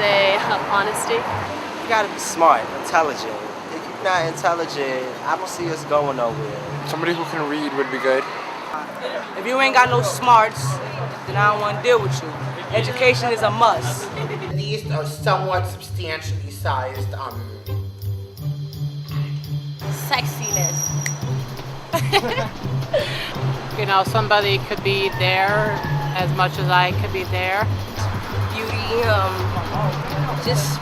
say honesty. You gotta be smart, intelligent. If you're not intelligent, I don't see us going nowhere. Somebody who can read would be good. If you ain't got no smarts, then I don't want to deal with you. Education is a must. These are somewhat substantially sized. Sexiness. You know, somebody could be there as much as I could be there. Beauty, just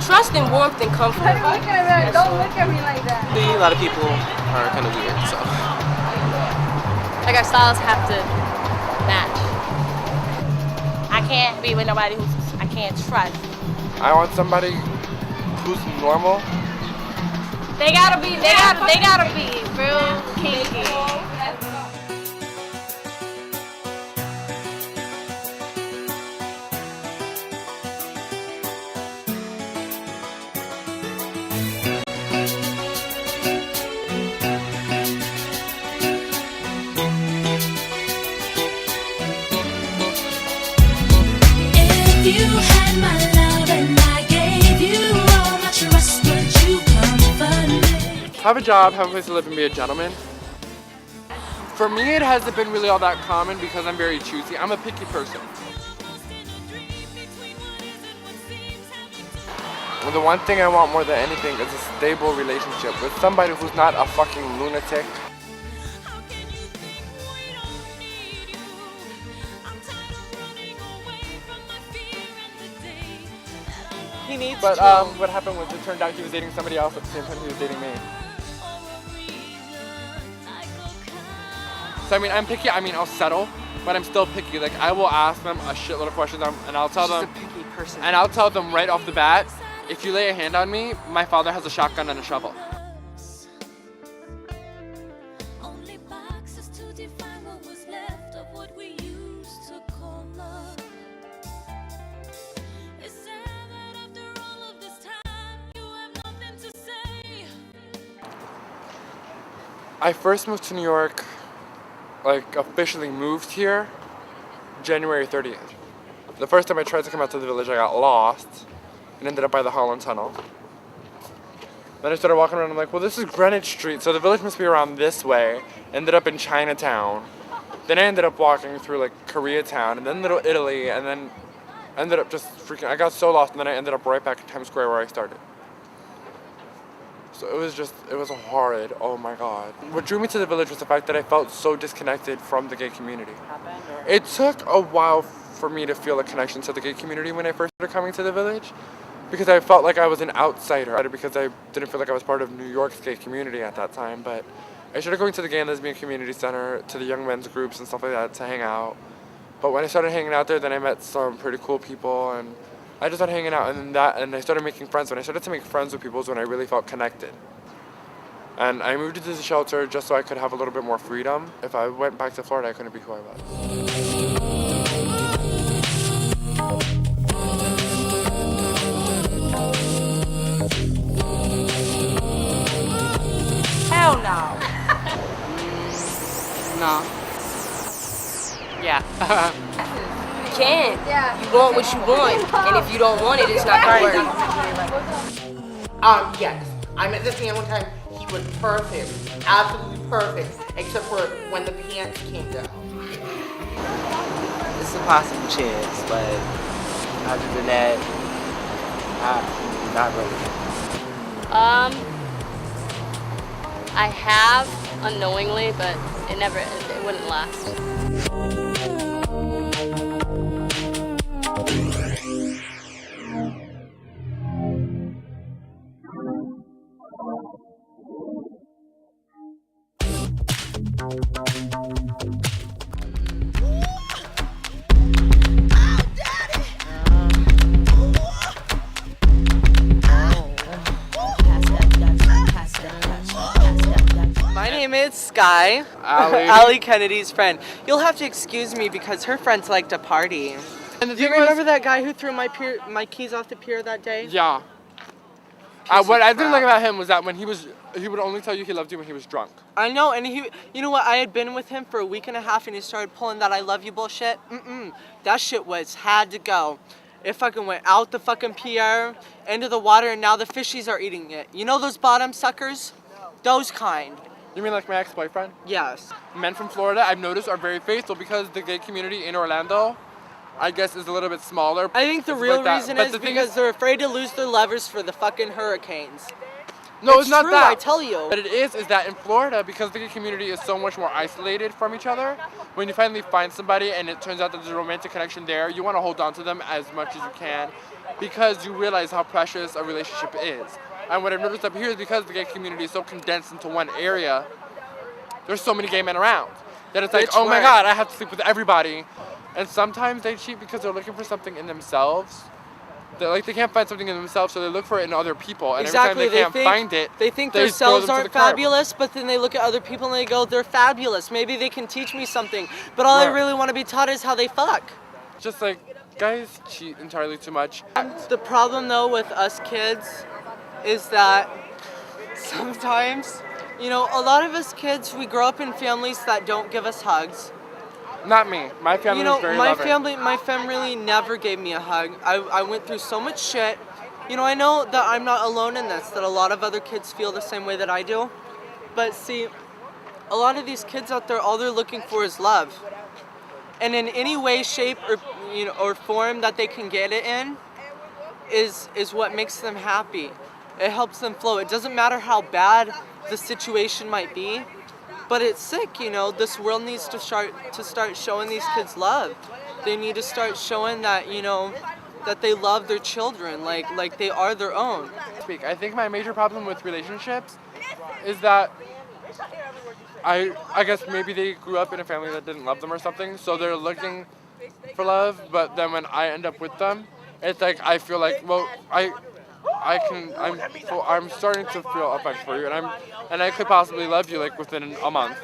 trust and warmth and comfort. Don't look at me like that. A lot of people are kind of weird, so. Like our styles have to match. I can't be with nobody who I can't trust. I want somebody who's normal. They gotta be real kinky. You had my love and I gave you all my trust, but you comfort me. Have a job, have a place to live, and be a gentleman. For me, it hasn't been really all that common because I'm very choosy. I'm a picky person. The one thing I want more than anything is a stable relationship with somebody who's not a fucking lunatic. He needs But to. what happened was it turned out he was dating somebody else at the same time he was dating me. So I mean, I'm picky. I mean, I'll settle, but I'm still picky. Like I will ask them a shitload of questions, and I'll tell them. She's a picky person. And I'll tell them right off the bat, if you lay a hand on me, my father has a shotgun and a shovel. Only boxes to define what was left of what we used to call love. It's sad that after all of this time, you have nothing to say. I first moved to New York, like officially moved here, January 30th. The first time I tried to come out to the village, I got lost and ended up by the Holland Tunnel. Then I started walking around, I'm like, well, this is Greenwich Street, so the village must be around this way. Ended up in Chinatown. Then I ended up walking through like Koreatown and then Little Italy, and then ended up just freaking, I got so lost, and then I ended up right back in Times Square where I started. So it was horrid, oh my God. What drew me to the village was the fact that I felt so disconnected from the gay community. It took a while for me to feel a connection to the gay community when I first started coming to the village, because I felt like I was an outsider, because I didn't feel like I was part of New York's gay community at that time. But I started going to the Gay and Lesbian Community Center, to the young men's groups and stuff like that to hang out. But when I started hanging out there, then I met some pretty cool people, and I just started hanging out, and I started making friends. When I started to make friends with people is when I really felt connected. And I moved into the shelter just so I could have a little bit more freedom. If I went back to Florida, I couldn't be who I was. Hell no. No. Yeah. You can't. You want what you want, and if you don't want it, it's not gonna work. Yes. I met this man one time. He was perfect, absolutely perfect, except for when the pants came down. It's a possible chance, but other than that, not really. I have unknowingly, but it wouldn't last. My name is Sky, Ali. Ali Kennedie's friend. You'll have to excuse me because her friends like to party. And the Do you thing remember that guy who threw my keys off the pier that day? Yeah. What I didn't like about him was that when he would only tell you he loved you when he was drunk. I know, and you know what? I had been with him for a week and a half, and he started pulling that "I love you" bullshit. That shit had to go. It fucking went out the fucking pier, into the water, and now the fishies are eating it. You know those bottom suckers? Those kind. You mean like my ex-boyfriend? Yes. Men from Florida, I've noticed, are very faithful because the gay community in Orlando, I guess, is a little bit smaller. I think the real reason is because they're afraid to lose their lovers for the fucking hurricanes. No, it's not true, that. I tell you. What it is that in Florida, because the gay community is so much more isolated from each other, when you finally find somebody and it turns out that there's a romantic connection there, you want to hold on to them as much as you can because you realize how precious a relationship is. And what I've noticed up here is because the gay community is so condensed into one area, there's so many gay men around that it's like, oh my God, I have to sleep with everybody. And sometimes they cheat because they're looking for something in themselves. They can't find something in themselves, so they look for it in other people. And exactly. every time they can't find it, they think they themselves throw them aren't to the curb. fabulous, but then they look at other people and they go, they're fabulous. Maybe they can teach me something. But all I really want to be taught is how they fuck. Just like, guys cheat entirely too much. The problem though with us kids is that sometimes, you know, a lot of us kids, we grow up in families that don't give us hugs. Not me. My family was very loving. My family never gave me a hug. I went through so much shit. You know, I know that I'm not alone in this, that a lot of other kids feel the same way that I do. But see, a lot of these kids out there, all they're looking for is love. And in any way, shape, or or form that they can get it in is what makes them happy. It helps them flow. It doesn't matter how bad the situation might be. But it's sick, you know. This world needs to start showing these kids love. They need to start showing that, you know, that they love their children, like they are their own. I think my major problem with relationships is that I guess maybe they grew up in a family that didn't love them or something, so they're looking for love. But then when I end up with them, it's like I feel like, well, I'm starting to feel affection for you, and I could possibly love you like within a month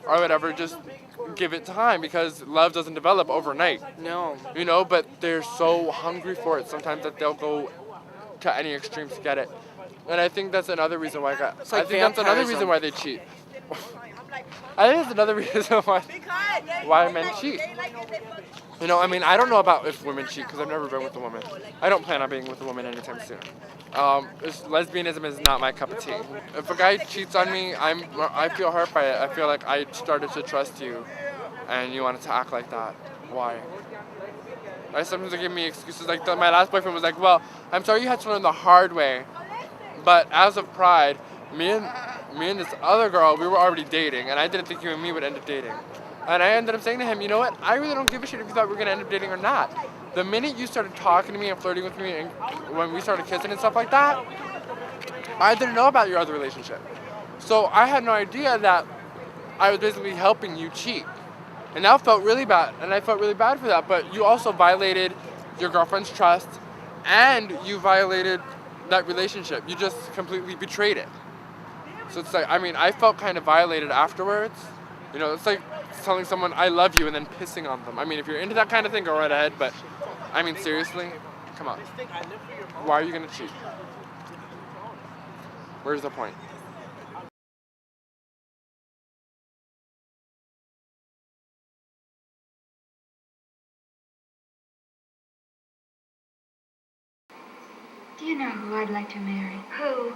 or whatever. Just give it time because love doesn't develop overnight. No. You know, but they're so hungry for it sometimes that they'll go to any extremes to get it. And I think that's another reason why that's another reason why they cheat. I think that's another reason why men cheat. You know, I mean, I don't know about if women cheat because I've never been with a woman. I don't plan on being with a woman anytime soon. Lesbianism is not my cup of tea. If a guy cheats on me, I feel hurt by it. I feel like I started to trust you, and you wanted to act like that. Why? Sometimes they give me excuses. Like my last boyfriend was like, "Well, I'm sorry you had to learn the hard way, but as of pride, me and this other girl, we were already dating, and I didn't think you and me would end up dating." And I ended up saying to him, you know what, I really don't give a shit if you thought we were going to end up dating or not. The minute you started talking to me and flirting with me and when we started kissing and stuff like that, I didn't know about your other relationship. So I had no idea that I was basically helping you cheat. And I felt really bad, and I felt really bad for that. But you also violated your girlfriend's trust, and you violated that relationship. You just completely betrayed it. So it's like, I mean, I felt kind of violated afterwards. You know, it's like telling someone I love you and then pissing on them. I mean, if you're into that kind of thing, go right ahead. But I mean, seriously, come on. Why are you gonna cheat? Where's the point? Do you know who I'd like to marry? Who?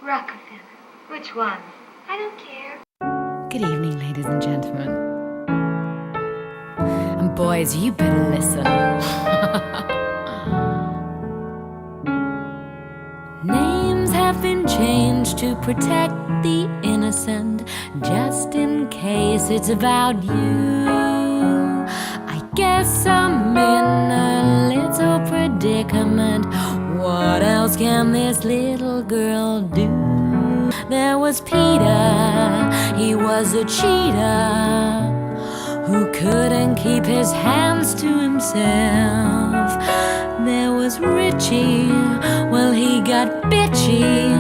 Rockefeller. Which one? I don't care. Good evening, ladies and gentlemen. And boys, you better listen. Names have been changed to protect the innocent, just in case it's about you. I guess I'm in a little predicament. What else can this little girl do? There was Peter, he was a cheater who couldn't keep his hands to himself. There was Richie, well, he got bitchy